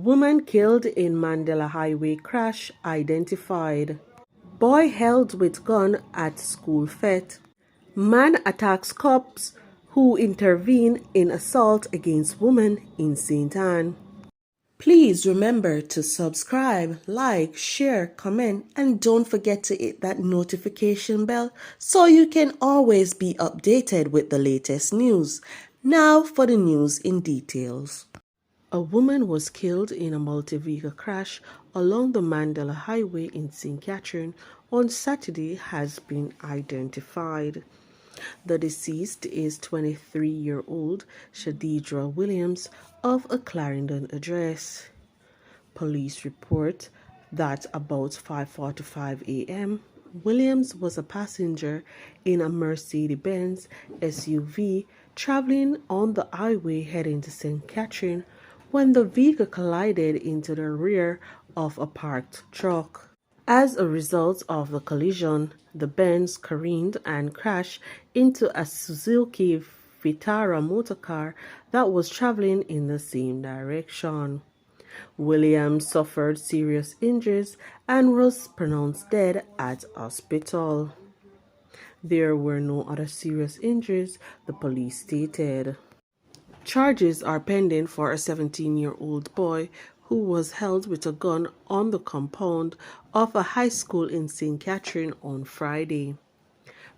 Woman killed in Mandela Highway crash identified. Boy held with gun at school fete. Man attacks cops who intervene in assault against woman in St. Anne. Please remember to subscribe, like, share, comment, and don't forget to hit that notification bell so you can always be updated with the latest news. Now for the news in details. A woman was killed in a multi-vehicle crash along the Mandela Highway in St. Catherine on Saturday has been identified. The deceased is 23-year-old Shadidra Williams of a Clarendon address. Police report that about 5:45 a.m., Williams was a passenger in a Mercedes-Benz SUV traveling on the highway heading to St. Catherine when the vehicle collided into the rear of a parked truck. As a result of the collision, the Benz careened and crashed into a Suzuki Vitara motorcar that was traveling in the same direction. Williams suffered serious injuries and was pronounced dead at hospital. There were no other serious injuries, the police stated. Charges are pending for a 17-year-old boy who was held with a gun on the compound of a high school in St. Catherine on Friday.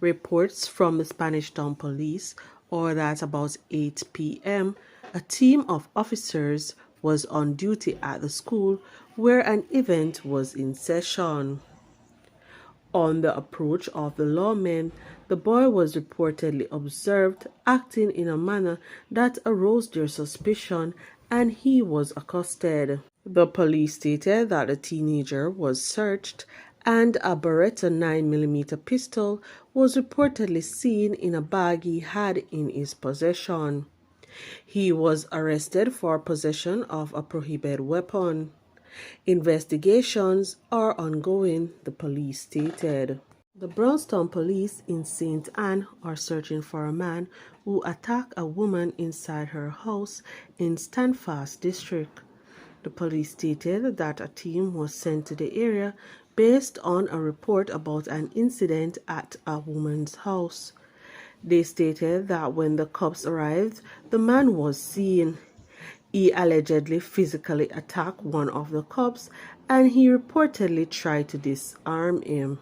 Reports from the Spanish Town Police are that about 8 p.m., a team of officers was on duty at the school where an event was in session. On the approach of the lawmen, the boy was reportedly observed acting in a manner that aroused their suspicion and he was accosted. The police stated that the teenager was searched and a Beretta 9mm pistol was reportedly seen in a bag he had in his possession. He was arrested for possession of a prohibited weapon. Investigations are ongoing, the police stated. The Brownstown police in St. Anne are searching for a man who attacked a woman inside her house in Stanfast district. The police stated that a team was sent to the area based on a report about an incident at a woman's house. They stated that when the cops arrived, the man was seen. He allegedly physically attacked one of the cops and he reportedly tried to disarm him.